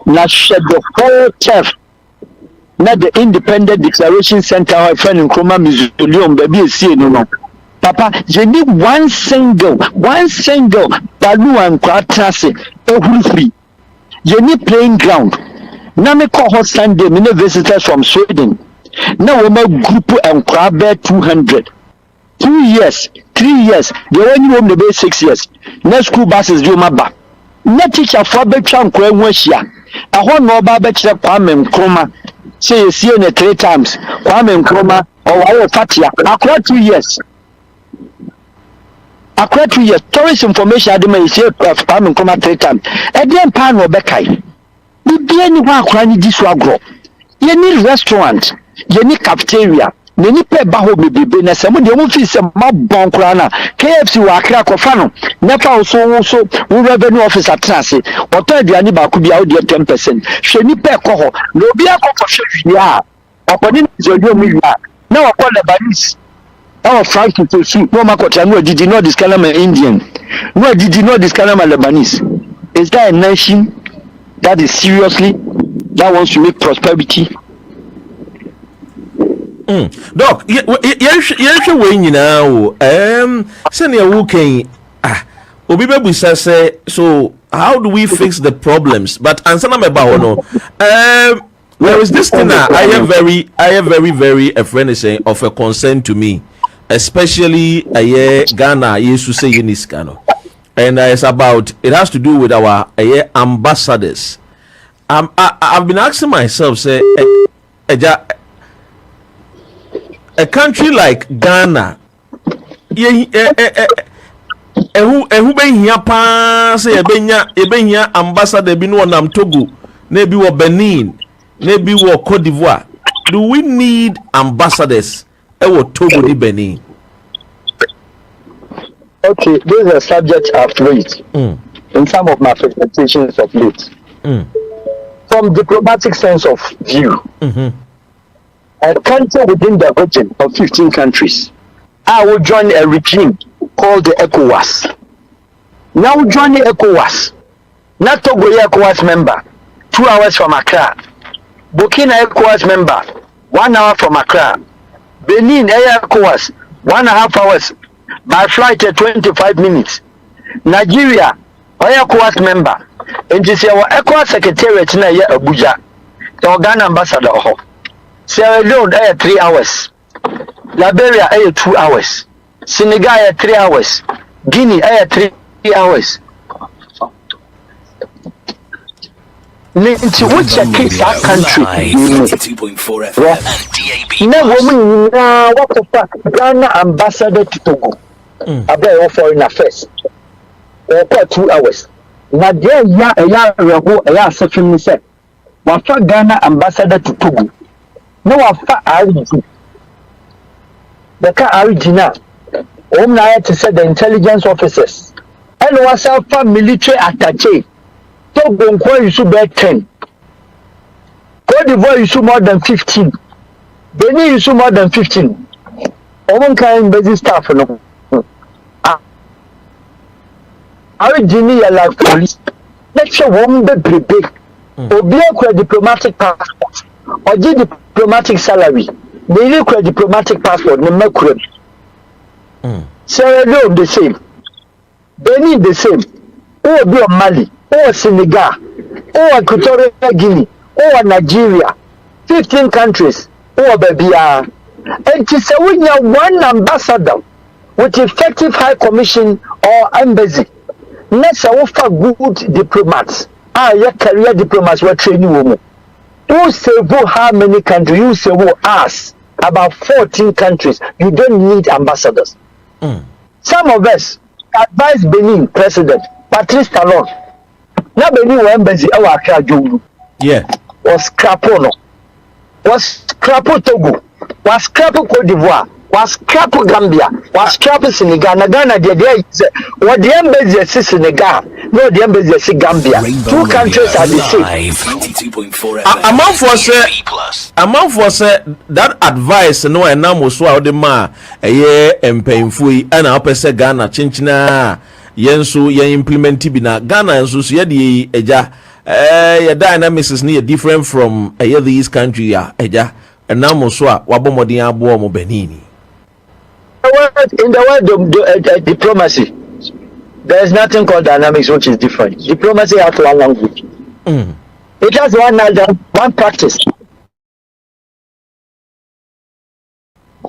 Na shed the whole chef. Not the Independent Declaration Center or friend Nkrumah museum, baby, see no. Papa, you need one single balu and quatrasi, free. You need playing ground. Now me call hot Sunday, many visitors from Sweden. Now we make group and crab 200. 2 years, 3 years, the one you the 6 years. Next school buses do my back. Net teacher for bed chunk when Westia. I want no barbecue Kwame Nkrumah. Say you see it 3 times. Kwame Nkrumah or I Fatia. Across 2 years. Across 2 years, tourist information I demand say Kwame Nkrumah 3 times. Again, pan or Bekai. You be anyone crying this agro. You need restaurant, you need cafeteria, you need pay baho baby. Na some the one feel some mob bon krana. KFC wa akra kofano. Never also revenue officer transit. Or tell the ani ba could be out there 10%. She ni pay koho. No be a for sure ya. Upon Zodio Milla. Now I call the Lebanese. Our fight to suit no makota no did not this kind of Indian. No did not this kind of Lebanese. Is that a nation that is seriously that wants to make prosperity? Doc, you when now send your working obi bebu say so how do we fix the problems? But answer me about no there is this thing I am very a friend is saying of a concern to me, especially Ghana used to say Uniskano. And it's about it has to do with our ambassadors. I've been asking myself, say a country like Ghana, who be here pass say ebenya ambassador bi no nam Togo, maybe wo Benin, maybe wo Cote d'Ivoire. Do we need ambassadors wo Togo di Benin? Okay, this is a subject I've raised in some of my presentations of late. From diplomatic sense of view, a country within the region of 15 countries, I will join a regime called the ECOWAS. Now join the ECOWAS. Not Togo ECOWAS member, 2 hours from Accra. Burkina ECOWAS member, 1 hour from Accra. Benin ECOWAS, 1.5 hours. By flight at 25 minutes. Nigeria, ECOWAS member. And you say our ECOWAS secretariat na Abuja. The Ghana ambassador. Sierra Leone 3 hours. Liberia 2 hours. Senegal 3 hours. Guinea 3 hours. Into which a case our country. 2.4 FM and DAB. Now, what the fuck? Ghana ambassador to Togo. About foreign affairs. 2 hours. Now, there ya section said. What for Ghana ambassador to Togo? No, what for RG? The car RG now. To say the intelligence officers. And what's our military attaché? Togo you should be 10. Cote d'Ivoire use more than 15. Benin use more than 15. Omo kan basic staff no. Our junior like police. Let's show one be big. Obi akwa diplomatic passport. Oji diplomatic salary. They require diplomatic passport. Ne makurem. Sierra Leone the same. Benin the same. Who be on Mali? Who Senegal? Who Equatorial Guinea? Who Nigeria? 15 countries. Who baby are. And to say we have one ambassador with effective high commission or embassy. Next, I offer good diplomats. Your career diplomats were training women. You say how many countries? You say us about 14 countries. You don't need ambassadors. Some of us advise Benin President Patrice Talon. Now Benin were embassy our Jolu. Yeah. Was Crapono. Was Crapo Togo. Was Crapo Cote d'Ivoire. Was Crapo Gambia. Was Crapo Senegal. Na Ghana the what the embassy is Senegal. No, the embassy is Gambia. Two countries are the same. 92.4 amount for say that advice no and now so how the ma painful and I say Ghana chinchina yenso ye implement bi na Ghana enso so ye de eja your dynamics is near different from these country ya eja and now so wabomodin abo mo Benin. In the world of diplomacy, there is nothing called dynamics which is different. Diplomacy has one language. It has one practice.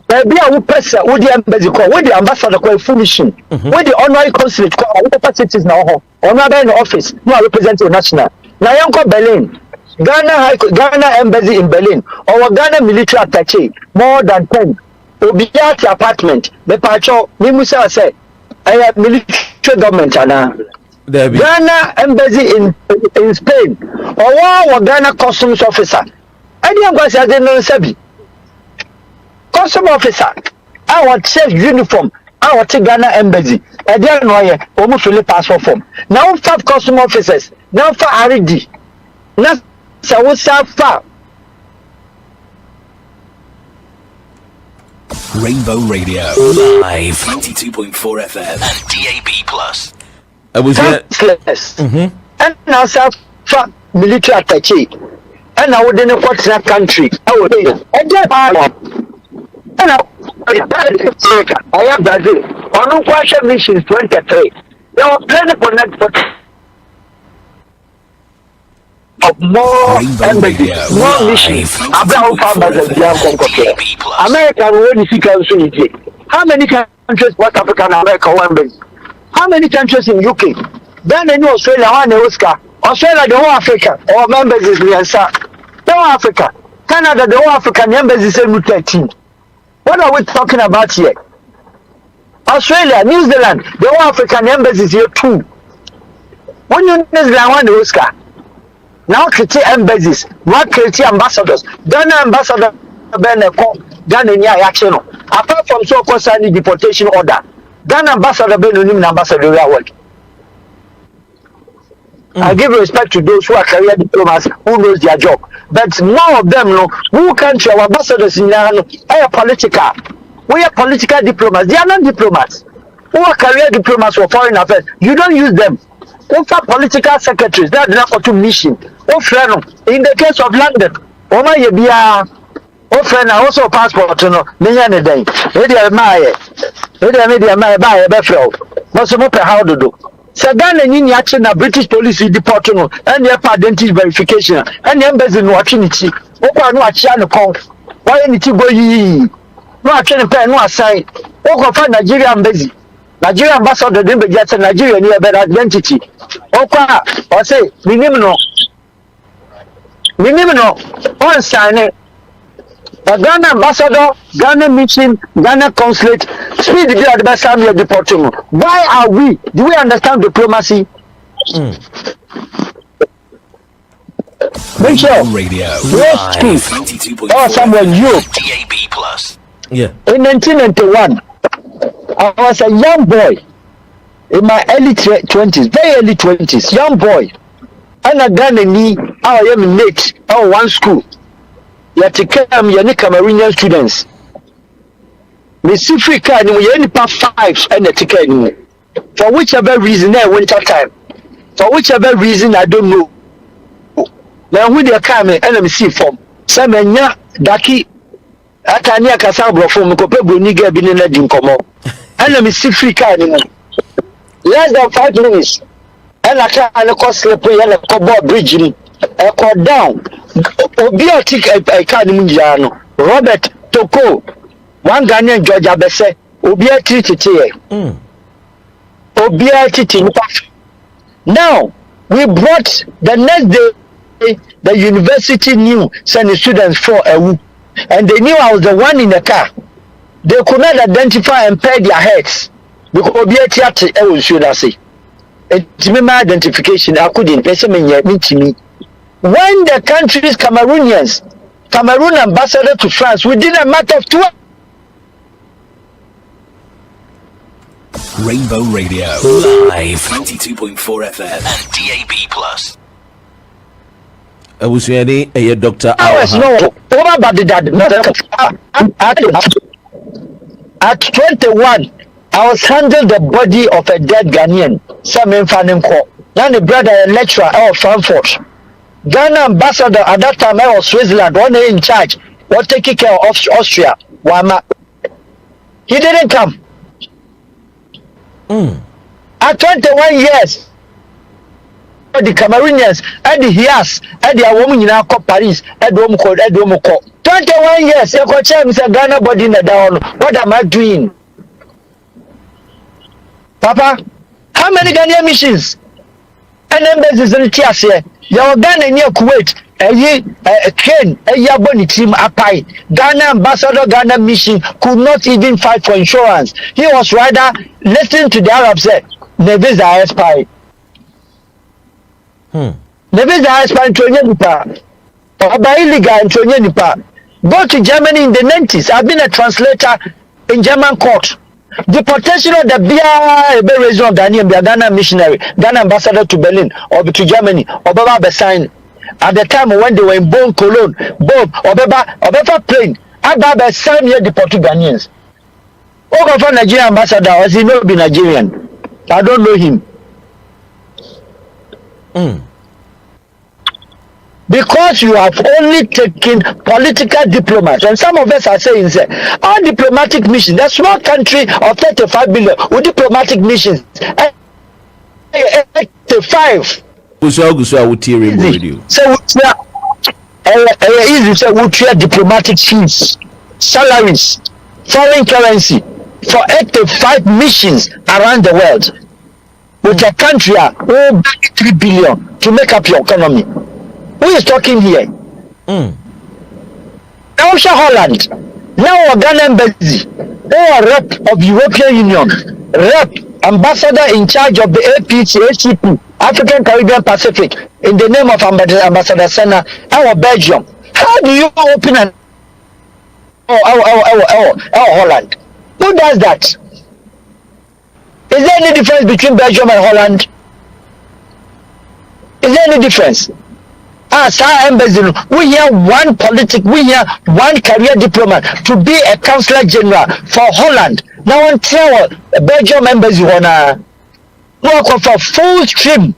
Maybe I will press with the embassy call, with the ambassador call information, with the honorary consulate call, with the cities now, another in the office, no representative national. Now you go Berlin, Ghana embassy in Berlin, or Ghana military attaché, more than 10. Obiati apartment, me pacho, me musa say, I have military government Ghana embassy in Spain, or Ghana customs officer. I didn't go say no sabi. Custom officer, I want safe uniform, I want Ghana embassy. I didn't know here, almost fully passport form. Now 5 custom officers, now for RD. Now so far. Rainbow Radio live 92.4 FM and DAB+. I was And now South military attaché. And I wouldn't know what's that country. I would say, and I have Brazil. On question missions 23. They were planning for next of more embassies, more missions. America already see country. How many countries West Africa and America embassy? How many countries in UK? Then in Australia, one Oscar. Australia, the whole Africa, or members is the answer. The whole Africa. Canada, the whole African embassy is 13. What are we talking about here? Australia, New Zealand, the whole African embassy is here 2. When you New Zealand, one Oscar. Now create embassies, now create ambassadors. Ghana ambassador Ghana near action. Apart from so called signing deportation order, Ghana ambassador Ben ambassador work. I give respect to those who are career diplomats who knows their job. But more of them know who country our ambassadors in are political. We are political diplomats. They are not diplomats. Who are career diplomats for foreign affairs? You don't use them. Over political secretaries, that is not to mission. In the case of London, Oma Yebia, Ofrena also passport, no, Million day. Media Maya, Media Maya by a befro. What's more how to do? Sagana in action, a British police deportation, and their identity verification, and the embassy in watching it. Opa no Achano Kong. Why any to go ye? No action pen, no aside. Oko find Nigeria embassy. Nigeria ambassador didn't get Nigeria near better identity. Okwa, or say, minimum. One sign it. The Ghana ambassador, Ghana mission, Ghana consulate, speed the best time you're deporting. Why are we? Do we understand diplomacy? Make sure. Radio live or somewhere Europe. DAB+. Yeah. In 1991. I was a young boy in my early 20s, very early 20s, young boy. And I got a knee, I am late, one school. yatikam yani Cameroonian students me see free car ni ye nipa 5 and the ticket ni for whichever reason na winter time for whichever reason I don't know na hu de car me and me see form say menya daki atani akasa brofo me kope broni ga bi ni na di nkomo and me see free car ni less than 5 minutes and I can't go slip and go board bridge ni e go down obi otik e car ni munja no Robert Toko one Ghanaian Georgia Bese obi atititi e obi atiti now we brought the next day the university knew send the students for a and they knew I was the one in the car. They could not identify and pay their heads because obi atiti e was should I say it's my identification I couldn't person me me when the country's Cameroon ambassador to France within a matter of 2 Rainbow Radio Live 92.4 FM and DAB Plus. Abusuani a Dr. Hours no over about at 21 I was handling the body of a dead Ghanaian some infanim call now the brother a lecturer of Frankfurt Ghana ambassador at that time I was Switzerland one in charge what taking care of Austria Wama he didn't come. At 21 years, the Cameroonians, and the Hias, and the woman in our Paris, and Domco, 21 years, you could tell me, Ghana body in the down. What am I doing? Papa, how many Ghanaian missions? And embassies in the Tias here. Your Ghana near Kuwait, a train, a Yaboni team, Apai. Ghana ambassador, Ghana mission could not even fight for insurance. He was rather listening to the Arabs say, Nevis are spy. Nevis are spy to Nipa. Or by illegal to Nipa. Go to Germany in the 90s. I've been a translator in German court. Deportation of the BIA reason of Ghana missionary, Ghana ambassador to Berlin or to Germany, or Baba sign at the time when they were in Bonn, Cologne, Bonn, or Baba plane, Ababa sign here deported Ghanaians. Oh, for Nigerian ambassador, as he not be Nigerian. I don't know him. Because you have only taken political diplomats, and some of us are saying, say, our diplomatic mission, the small country of 35 billion with diplomatic missions, 85. So, easy say we trade diplomatic fees, salaries, foreign currency for 85 missions around the world. With a country who 3 billion to make up your economy. Who is talking here? Now, Holland. Now, Ghana embassy. Or rep of European Union. Rep ambassador in charge of the APC, African Caribbean Pacific, in the name of Ambassador Senna, our Belgium. How do you open an Holland? Who does that? Is there any difference between Belgium and Holland? Is there any difference? As our embassy, we hear one we hear one career diplomat to be a consular general for Holland. Now until Belgium embassy wanna work for full stream,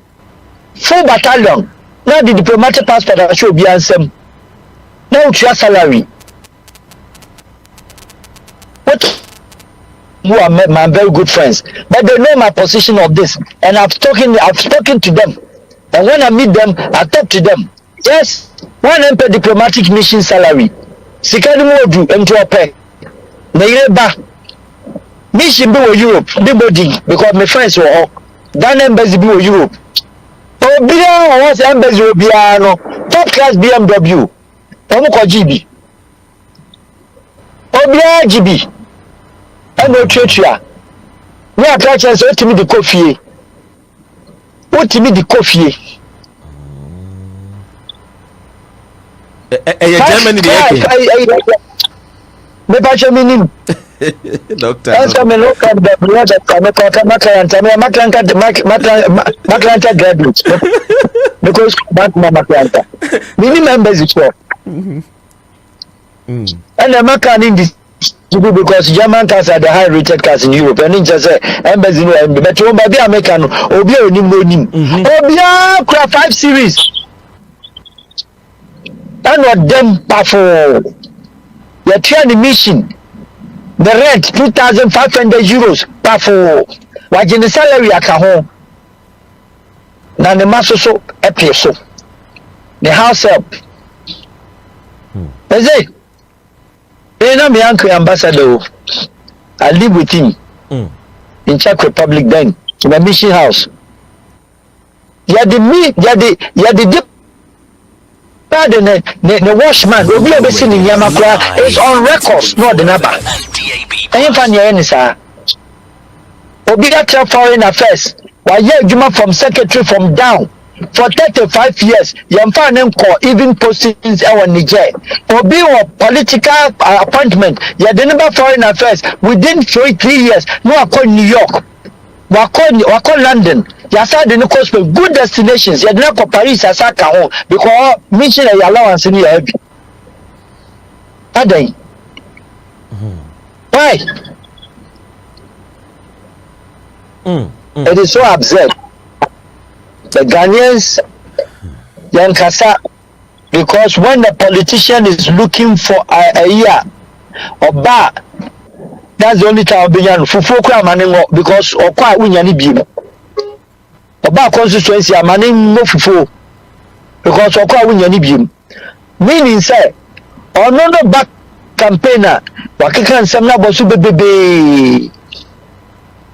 full battalion. Now the diplomatic passport that should be answered. Now it's your salary. What? Who are my very good friends, but they know my position of this, and I've spoken to them, and when I meet them, I talk to them. Yes, one MP diplomatic mission salary. Sikadi modu into pay. Neyeba mission be Europe, be body because my friends were all. Ghana embassy be Europe. Obia was embassy obia no top class BMW. Omo ko GB. Obia GB. Eno treatia. We are trying so to me the coffee. What to me the coffee? Germany me pacho minim doctor esa me look at the brother maklanta graduates because back mama maklanta minim members is for And the Macan in this because German cars are the high rated cars in Europe and in just embassy no but you be American obi onim no nim obi cra 5 series and what them powerful you train the mission the rent 2,500 euros powerful what the salary aka ho na the maso so epe so the house help is it I'm my uncle ambassador. I live with him in Czech Republic then in a mission house. The washman will be seen in Yamakura is on records, not the number. And if I Obiga foreign affairs. Why you from secretary from down. For 35 years, even postings in Niger. Obi or political appointment, the foreign affairs within 3 years. No, I call New York, I call London. Yasa the coast good destinations. You not Paris, Asaka home because mission a allowance in your head. Adai. Why? It is so absurd. The Ghanaians, Yankasa, because when the politician is looking for a year or bar, that's the only time Fufuka Maningo because or quite Winyani Bim. Or bar constituency, a Maning no Fufu because or quite Winyani Bim. Meaning, say, or no back campaigner, Wakikan Samna Bosu Baby.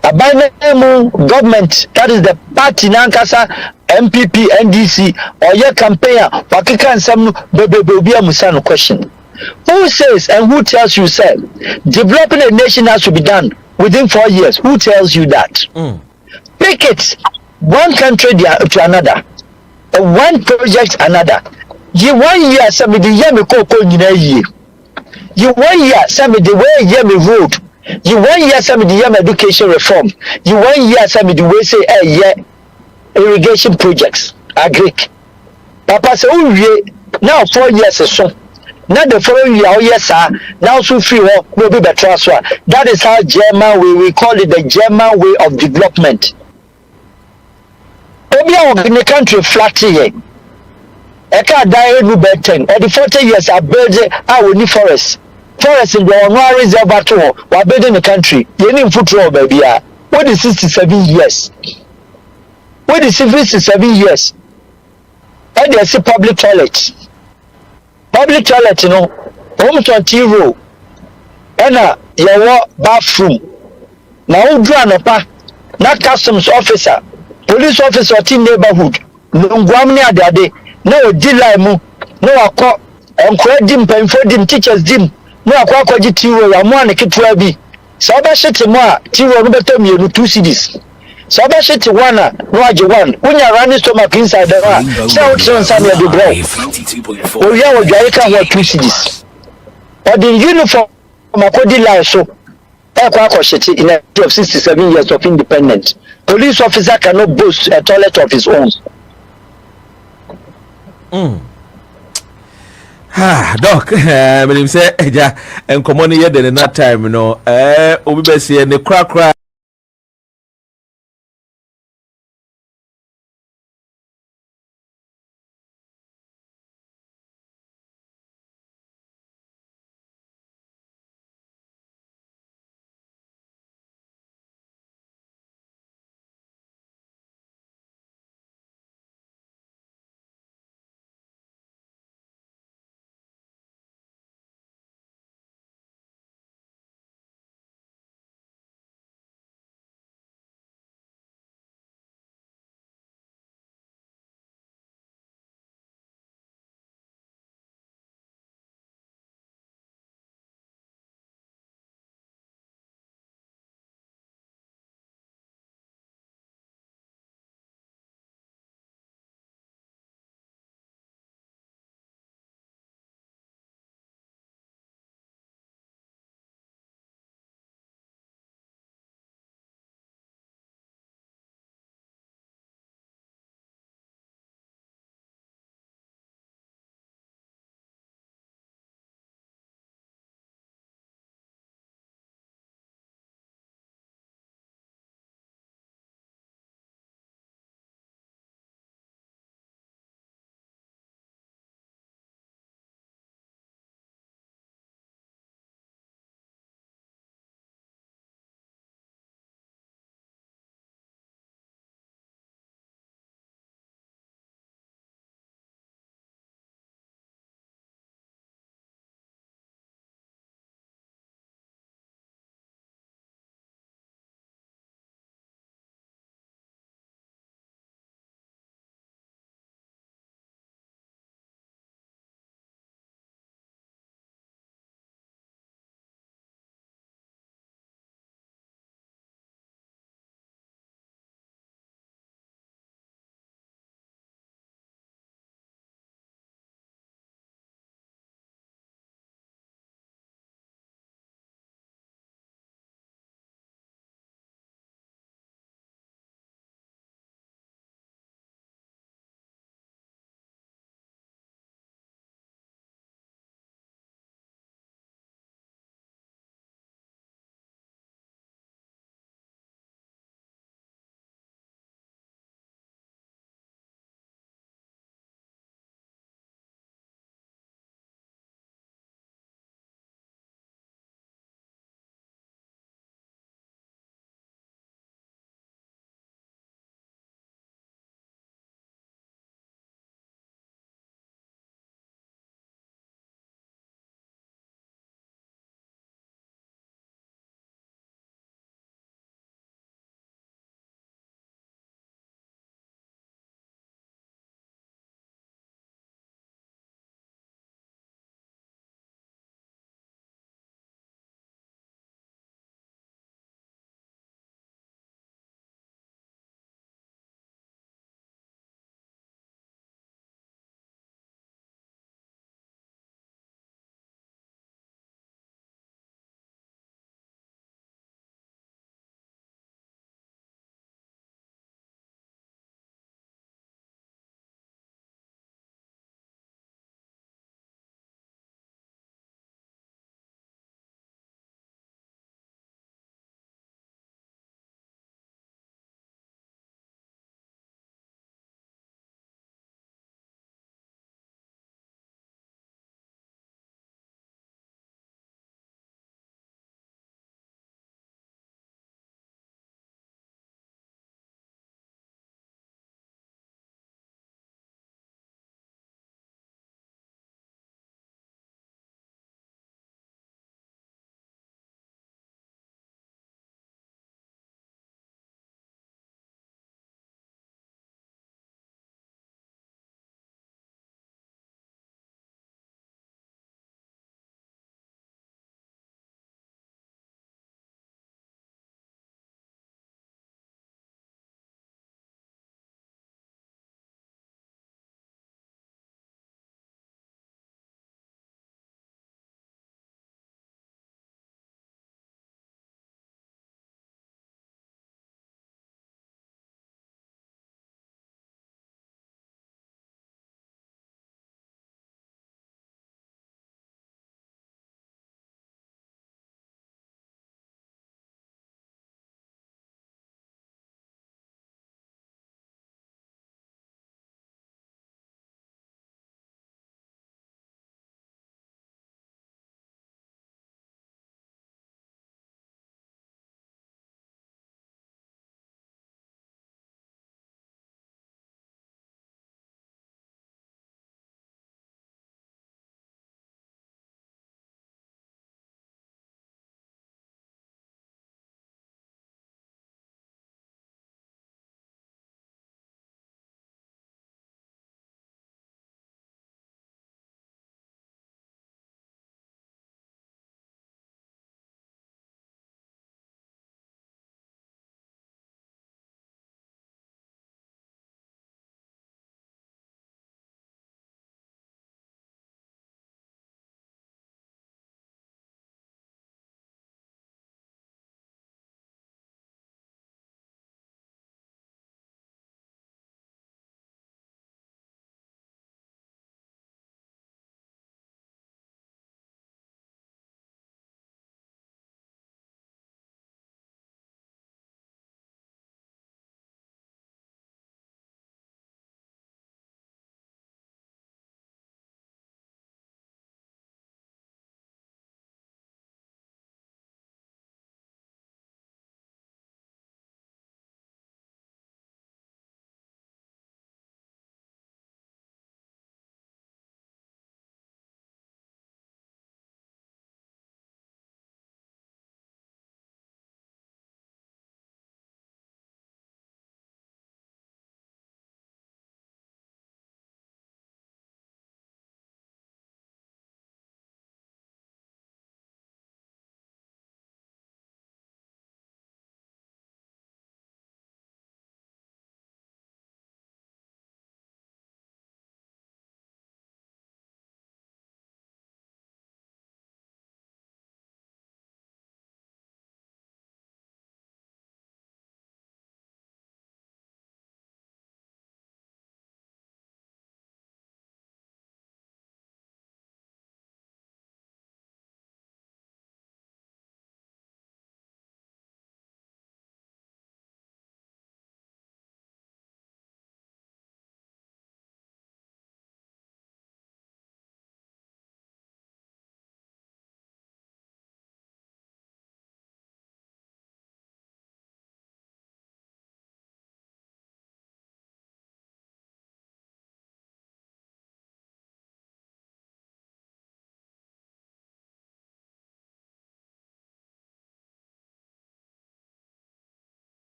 Government, that is the party Nankasa, MPP, NDC, or your campaign, Wakikan some baby Musano question. Who says and who tells you, say, developing a nation has to be done within 4 years? Who tells you that? Pick it, one country to another, one project another. You 1 year, somebody yami koko ye. You 1 year, somebody way yami road. You 1 year some of the education reform. You 1 year some of the way say irrigation projects. Agree. Papa say oh now 4 years or so. Now the following year oh yes sir. Now so free will be better as well. That is how German we call it the German way of development. Obia in the country flat here. I can't die in 10 or the 40 years I build I will need forest. Forest in the one reserve at all, while building the country. You need football, baby. What is 67 years? What is 67 years? And there's a public toilet. Public toilet, you know, home to a TV, and your bathroom. Now, Granopa, not customs officer, police officer, team neighborhood. No, Guamnia, daddy, no, Dilamu, no, I call, and credit dim, for dim, teachers dim. No akwa ji tiwo ya mo aneketwa bi so ba shete mo a tiwo no beto mienu 2 cedis so ba shete one a no age one unya running stomach inside the one so what son sam ya do bro o ya wo dware ka ho 2 cedis or the uniform makodi line so e kwa shete in a of 67 years of independent police officer cannot boast a toilet of his own. Doc, me say eja enkomo ne ye de na time no obi be se ne kra